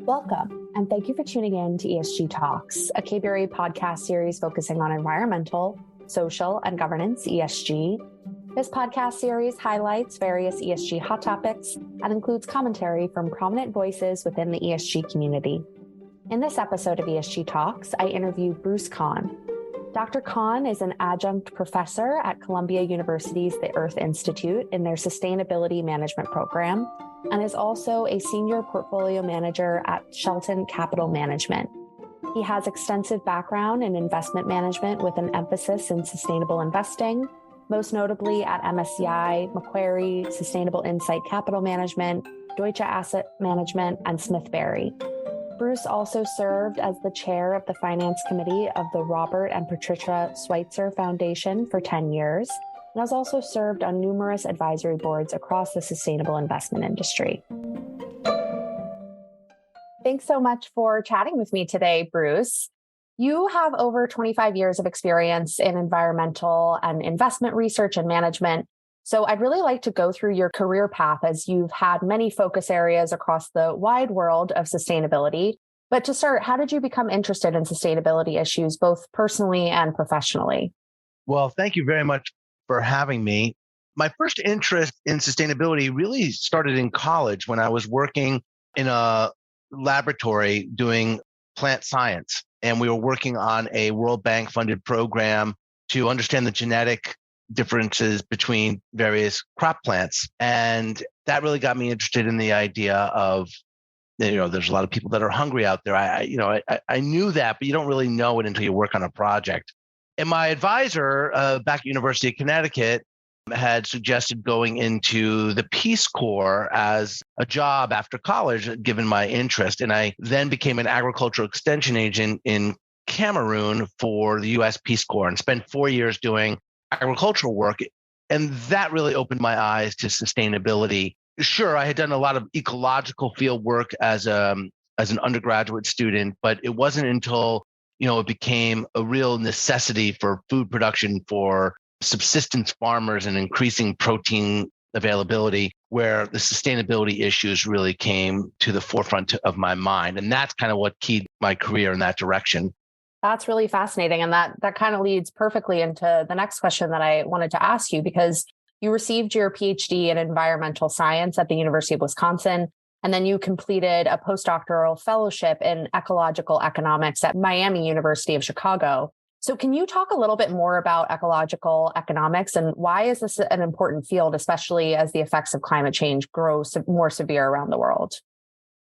Welcome, and thank you for tuning in to ESG Talks, a KBRA podcast series focusing on environmental, social, and governance, ESG. This podcast series highlights various ESG hot topics and includes commentary from prominent voices within the ESG community. In this episode of ESG Talks, I interview Bruce Kahn. Dr. Kahn is an adjunct professor at Columbia University's The Earth Institute in their Sustainability Management program, and is also a senior portfolio manager at Shelton Capital Management. He has extensive background in investment management with an emphasis in sustainable investing, most notably at MSCI, Macquarie, Sustainable Insight Capital Management, Deutsche Asset Management, and Smith Barney. Bruce also served as the chair of the finance committee of the Robert and Patricia Switzer Foundation for 10 years, and has also served on numerous advisory boards across the sustainable investment industry. Thanks so much for chatting with me today, Bruce. You have over 25 years of experience in environmental and investment research and management. So I'd really like to go through your career path, as you've had many focus areas across the wide world of sustainability. But to start, how did you become interested in sustainability issues, both personally and professionally? Well, thank you very much for having me. My first interest in sustainability really started in college when I was working in a laboratory doing plant science. And we were working on a World Bank funded program to understand the genetic differences between various crop plants. And that really got me interested in the idea of, there's a lot of people that are hungry out there. I knew that, but you don't really know it until you work on a project. And my advisor back at University of Connecticut had suggested going into the Peace Corps as a job after college, given my interest. And I then became an agricultural extension agent in Cameroon for the U.S. Peace Corps and spent 4 years doing agricultural work. And that really opened my eyes to sustainability. Sure, I had done a lot of ecological field work as an undergraduate student, but it wasn't until it became a real necessity for food production for subsistence farmers and increasing protein availability, where the sustainability issues really came to the forefront of my mind. And that's kind of what keyed my career in that direction. That's really fascinating. And that kind of leads perfectly into the next question that I wanted to ask you, because you received your PhD in environmental science at the University of Wisconsin, and then you completed a postdoctoral fellowship in ecological economics at Miami University of Chicago. So can you talk a little bit more about ecological economics, and why is this an important field, especially as the effects of climate change grow more severe around the world?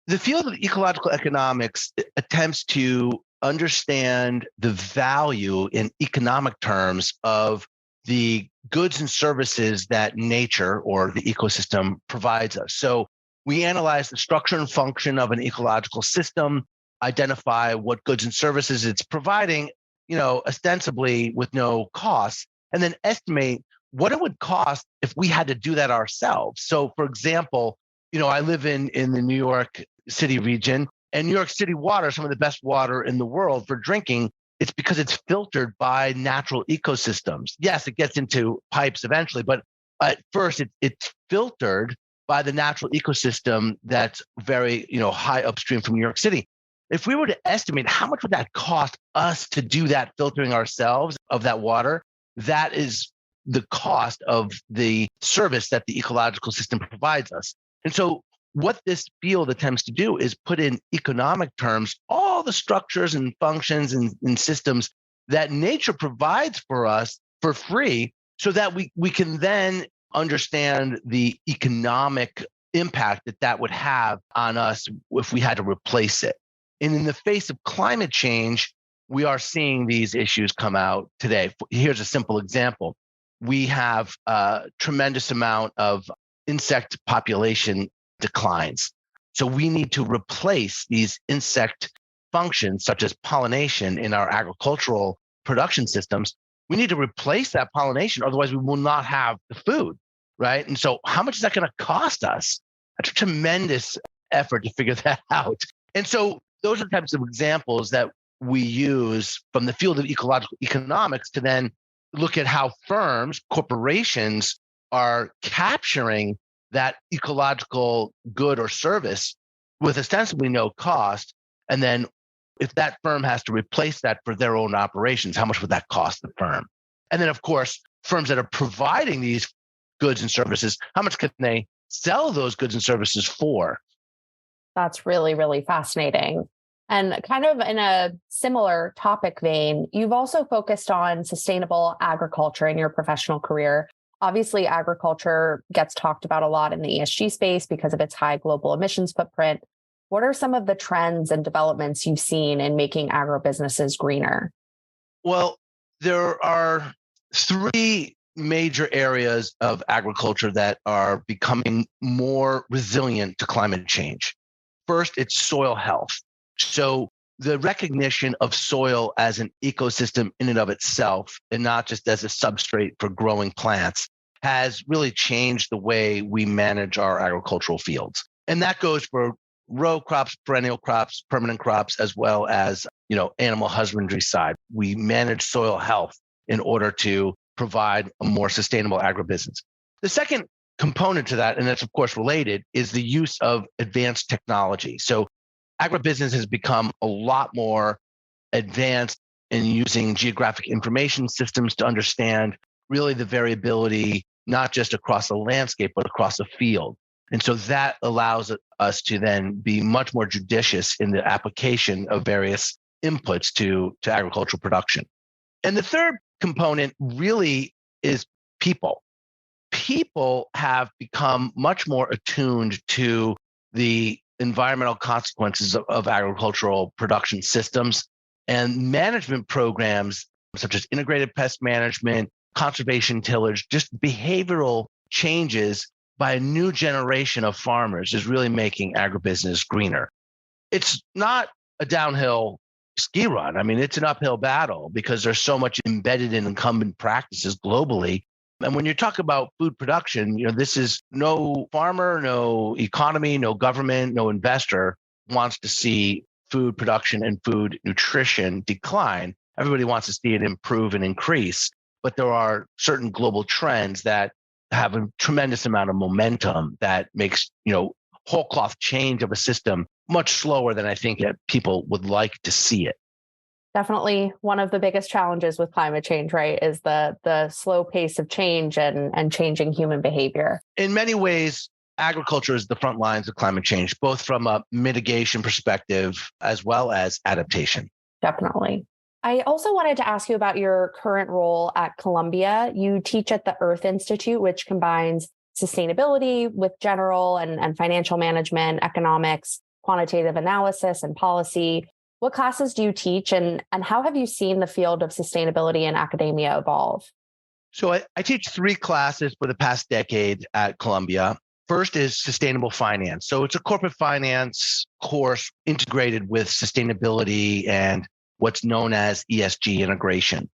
The field of ecological economics attempts to understand the value in economic terms of the goods and services that nature or the ecosystem provides us. So we analyze the structure and function of an ecological system, identify what goods and services it's providing, ostensibly with no cost, and then estimate what it would cost if we had to do that ourselves. So for example, I live in the New York City region, and New York City water is some of the best water in the world for drinking. It's because it's filtered by natural ecosystems. Yes, it gets into pipes eventually, but at first it's filtered by the natural ecosystem that's very, high upstream from New York City. If we were to estimate how much would that cost us to do that filtering ourselves of that water, that is the cost of the service that the ecological system provides us. And so what this field attempts to do is put in economic terms all the structures and functions and systems that nature provides for us for free, so that we can then understand the economic impact that would have on us if we had to replace it. And in the face of climate change, we are seeing these issues come out today. Here's a simple example. We have a tremendous amount of insect population declines. So we need to replace these insect functions, such as pollination, in our agricultural production systems. We need to replace that pollination, otherwise we will not have the food, right? And so how much is that going to cost us? That's a tremendous effort to figure that out. And so those are the types of examples that we use from the field of ecological economics to then look at how firms, corporations are capturing that ecological good or service with ostensibly no cost. And then if that firm has to replace that for their own operations, how much would that cost the firm? And then, of course, firms that are providing these goods and services, how much can they sell those goods and services for? That's really, really fascinating. And kind of in a similar topic vein, you've also focused on sustainable agriculture in your professional career. Obviously, agriculture gets talked about a lot in the ESG space because of its high global emissions footprint. What are some of the trends and developments you've seen in making agribusinesses greener? Well, there are three major areas of agriculture that are becoming more resilient to climate change. First, it's soil health. So the recognition of soil as an ecosystem in and of itself, and not just as a substrate for growing plants, has really changed the way we manage our agricultural fields. And that goes for row crops, perennial crops, permanent crops, as well as, animal husbandry side. We manage soil health in order to provide a more sustainable agribusiness. The second component to that, and that's of course related, is the use of advanced technology. So agribusiness has become a lot more advanced in using geographic information systems to understand really the variability, not just across the landscape, but across the field. And so that allows us to then be much more judicious in the application of various inputs to agricultural production. And the third component really is people. People have become much more attuned to the environmental consequences of agricultural production systems, and management programs such as integrated pest management, conservation tillage, just behavioral changes by a new generation of farmers is really making agribusiness greener. It's not a downhill ski run. I mean, it's an uphill battle because there's so much embedded in incumbent practices globally. And when you talk about food production, this is no farmer, no economy, no government, no investor wants to see food production and food nutrition decline. Everybody wants to see it improve and increase. But there are certain global trends that have a tremendous amount of momentum that makes, whole cloth change of a system much slower than I think that people would like to see it. Definitely one of the biggest challenges with climate change, right, is the slow pace of change and changing human behavior. In many ways, agriculture is the front lines of climate change, both from a mitigation perspective as well as adaptation. Definitely. I also wanted to ask you about your current role at Columbia. You teach at the Earth Institute, which combines sustainability with general and financial management, economics, quantitative analysis, and policy. What classes do you teach, and how have you seen the field of sustainability in academia evolve? So I teach three classes for the past decade at Columbia. First is sustainable finance. So it's a corporate finance course integrated with sustainability and what's known as ESG integration.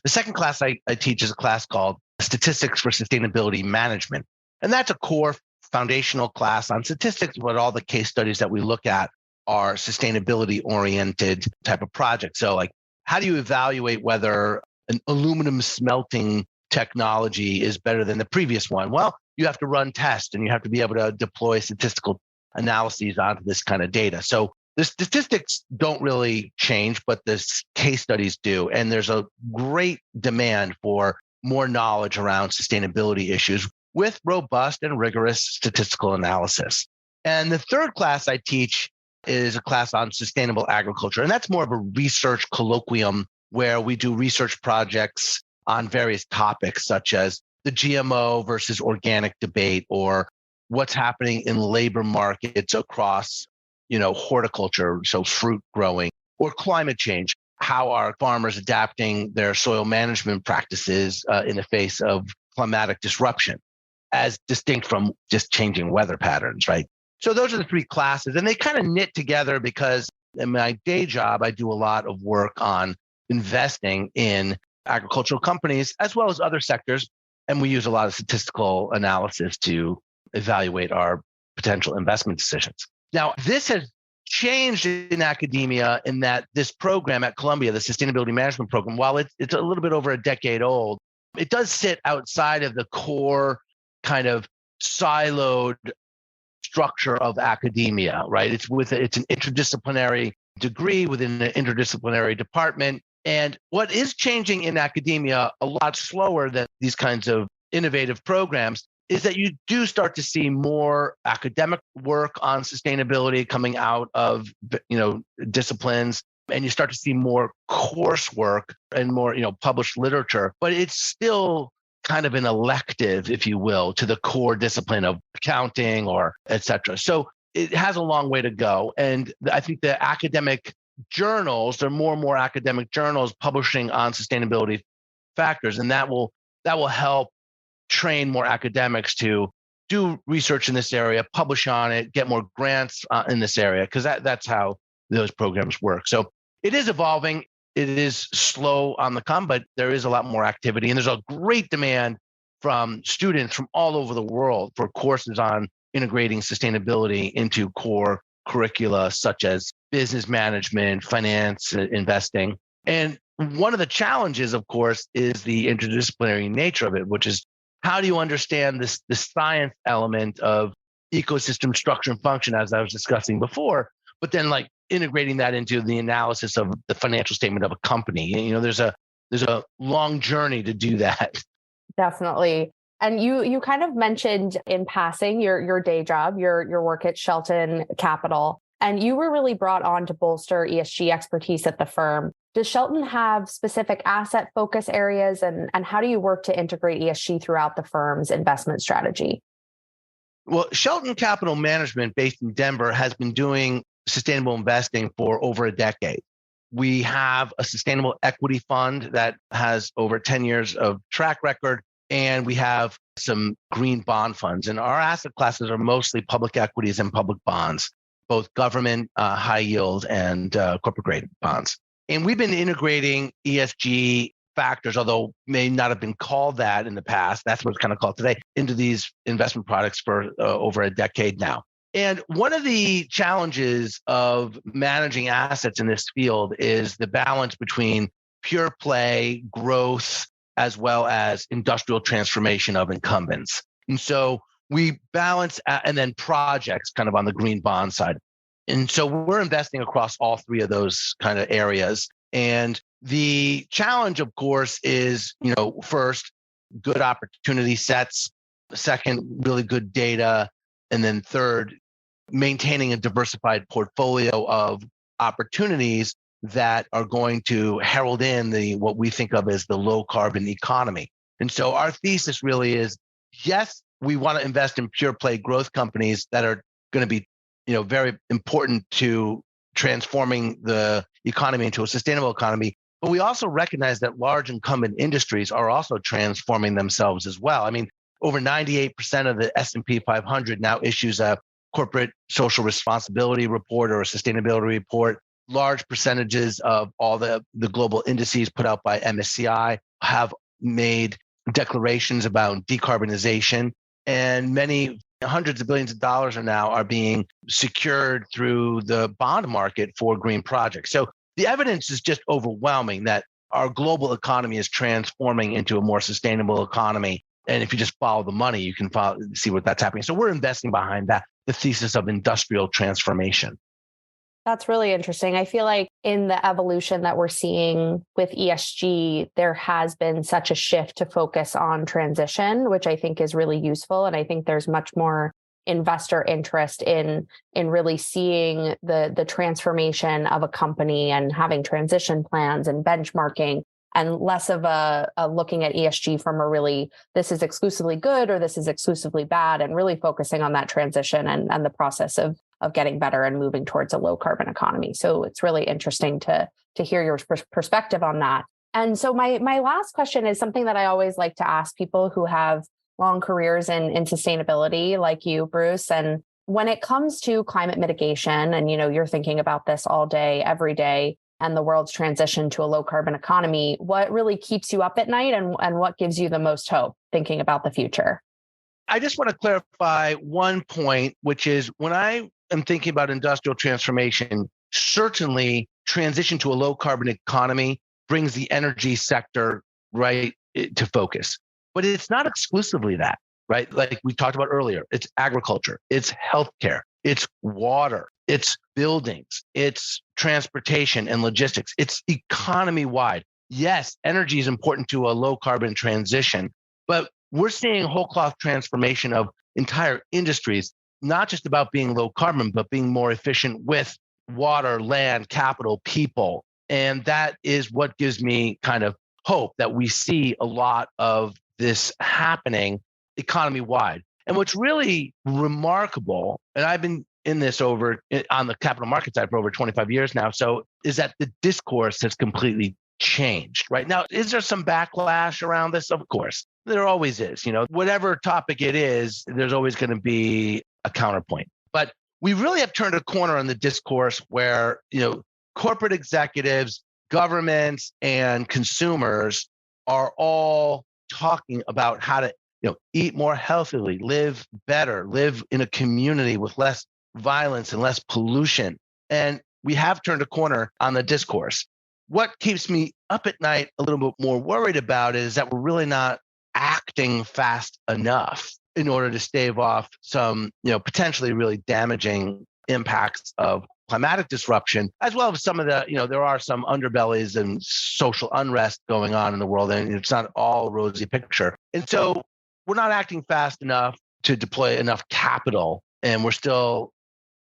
The second class I teach is a class called Statistics for Sustainability Management. And that's a core foundational class on statistics, but all the case studies that we look at are sustainability oriented type of projects. So like, how do you evaluate whether an aluminum smelting technology is better than the previous one? Well, you have to run tests and you have to be able to deploy statistical analyses onto this kind of data. So the statistics don't really change, but the case studies do. And there's a great demand for more knowledge around sustainability issues with robust and rigorous statistical analysis. And the third class I teach is a class on sustainable agriculture. And that's more of a research colloquium where we do research projects on various topics, such as the GMO versus organic debate, or what's happening in labor markets across horticulture, so fruit growing, or climate change. How are farmers adapting their soil management practices in the face of climatic disruption, as distinct from just changing weather patterns, right? So those are the three classes, and they kind of knit together because in my day job, I do a lot of work on investing in agricultural companies as well as other sectors. And we use a lot of statistical analysis to evaluate our potential investment decisions. Now, this has changed in academia in that this program at Columbia, the Sustainability Management Program, while it's a little bit over a decade old, it does sit outside of the core kind of siloed structure of academia, right? It's an interdisciplinary degree within an interdisciplinary department. And what is changing in academia a lot slower than these kinds of innovative programs is that you do start to see more academic work on sustainability coming out of, disciplines, and you start to see more coursework and more, published literature, but it's still kind of an elective, if you will, to the core discipline of accounting or et cetera. So it has a long way to go. And I think the academic journals, there are more and more academic journals publishing on sustainability factors, and that will help train more academics to do research in this area, publish on it, get more grants in this area, because that's how those programs work. So it is evolving. It is slow on the come, but there is a lot more activity. And there's a great demand from students from all over the world for courses on integrating sustainability into core curricula, such as business management, finance, investing. And one of the challenges, of course, is the interdisciplinary nature of it, which is how do you understand the science element of ecosystem structure and function, as I was discussing before, but then integrating that into the analysis of the financial statement of a company. There's a long journey to do that. Definitely. And you kind of mentioned in passing your day job, your work at Shelton Capital, and you were really brought on to bolster ESG expertise at the firm. Does Shelton have specific asset focus areas, and how do you work to integrate ESG throughout the firm's investment strategy? Well, Shelton Capital Management, based in Denver, has been doing sustainable investing for over a decade. We have a sustainable equity fund that has over 10 years of track record, and we have some green bond funds. And our asset classes are mostly public equities and public bonds, both government, high yield, and corporate grade bonds. And we've been integrating ESG factors, although may not have been called that in the past, that's what it's kind of called today, into these investment products for over a decade now. And one of the challenges of managing assets in this field is the balance between pure play growth as well as industrial transformation of incumbents. And so we balance and then projects kind of on the green bond side. And so we're investing across all three of those kind of areas. And the challenge, of course, is, first, good opportunity sets, second, really good data, and then third, maintaining a diversified portfolio of opportunities that are going to herald in what we think of as the low carbon economy. And so our thesis really is, yes, we want to invest in pure play growth companies that are going to be, very important to transforming the economy into a sustainable economy. But we also recognize that large incumbent industries are also transforming themselves as well. I mean, over 98% of the S&P 500 now issues a corporate social responsibility report or a sustainability report. Large percentages of all the global indices put out by MSCI have made declarations about decarbonization, and many hundreds of billions of dollars are being secured through the bond market for green projects. So the evidence is just overwhelming that our global economy is transforming into a more sustainable economy. And if you just follow the money, you can see what that's happening. So we're investing behind that, the thesis of industrial transformation. That's really interesting. I feel like in the evolution that we're seeing with ESG, there has been such a shift to focus on transition, which I think is really useful. And I think there's much more investor interest in really seeing the transformation of a company and having transition plans and benchmarking, and less of a looking at ESG from a really, this is exclusively good or this is exclusively bad, and really focusing on that transition and the process of getting better and moving towards a low carbon economy. So it's really interesting to hear your perspective on that. And so my last question is something that I always like to ask people who have long careers in sustainability, like you, Bruce. And when it comes to climate mitigation, and you're thinking about this all day, every day, and the world's transition to a low carbon economy, what really keeps you up at night, and what gives you the most hope thinking about the future? I just want to clarify one point, which is when I am thinking about industrial transformation, certainly transition to a low carbon economy brings the energy sector right to focus. But it's not exclusively that. right? Like we talked about earlier, it's agriculture, it's healthcare, it's water, it's buildings, it's transportation and logistics, it's economy wide. Yes, energy is important to a low carbon transition, but we're seeing whole cloth transformation of entire industries, not just about being low carbon, but being more efficient with water, land, capital, people. And that is what gives me kind of hope that we see a lot of this happening economy wide. And what's really remarkable, and I've been in this over on the capital market side for over 25 years now, so is that the discourse has completely changed, right? Now, is there some backlash around this? Of course, there always is. Whatever topic it is, there's always going to be a counterpoint. But we really have turned a corner on the discourse where, corporate executives, governments, and consumers are all talking about how to, eat more healthily, live better, live in a community with less violence and less pollution. And we have turned a corner on the discourse. What keeps me up at night a little bit more worried about is that we're really not acting fast enough in order to stave off some, potentially really damaging impacts of climatic disruption, as well as some of the, there are some underbellies and social unrest going on in the world, and it's not all a rosy picture. And so we're not acting fast enough to deploy enough capital, and we're still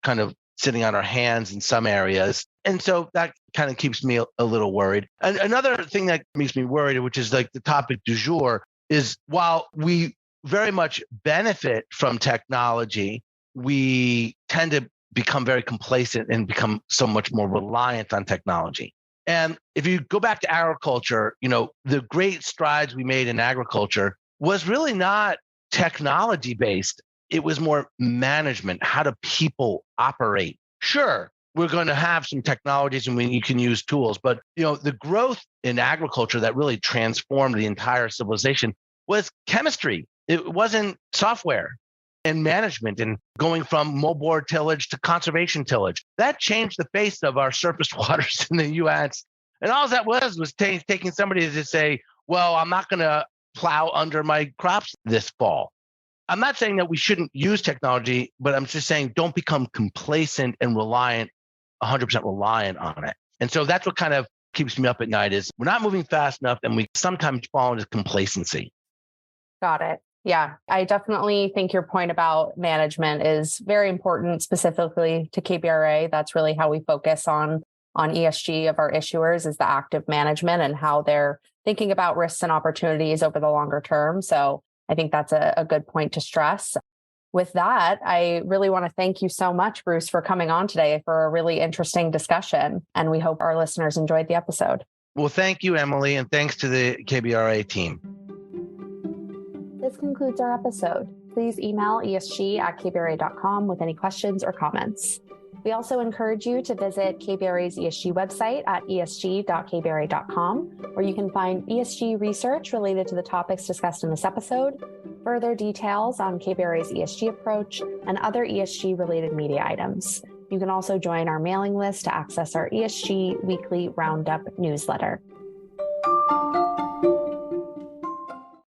kind of sitting on our hands in some areas. And so that kind of keeps me a little worried. And another thing that makes me worried, which is like the topic du jour, is while we very much benefit from technology, we tend to become very complacent and become so much more reliant on technology. And if you go back to agriculture, the great strides we made in agriculture was really not technology based. It was more management. How do people operate? Sure, we're going to have some technologies and you can use tools, but the growth in agriculture that really transformed the entire civilization was chemistry. It wasn't software and management and going from moldboard tillage to conservation tillage. That changed the face of our surface waters in the U.S. And all that was taking somebody to say, well, I'm not going to plow under my crops this fall. I'm not saying that we shouldn't use technology, but I'm just saying don't become complacent and 100% reliant on it. And so that's what kind of keeps me up at night is we're not moving fast enough and we sometimes fall into complacency. Got it. Yeah, I definitely think your point about management is very important, specifically to KBRA. That's really how we focus on ESG of our issuers is the active management and how they're thinking about risks and opportunities over the longer term. So I think that's a good point to stress. With that, I really want to thank you so much, Bruce, for coming on today for a really interesting discussion. And we hope our listeners enjoyed the episode. Well, thank you, Emilie, and thanks to the KBRA team. This concludes our episode. Please email esg@kbra.com with any questions or comments. We also encourage you to visit KBRA's ESG website at esg.kbra.com, where you can find ESG research related to the topics discussed in this episode, further details on KBRA's ESG approach, and other ESG-related media items. You can also join our mailing list to access our ESG Weekly Roundup newsletter.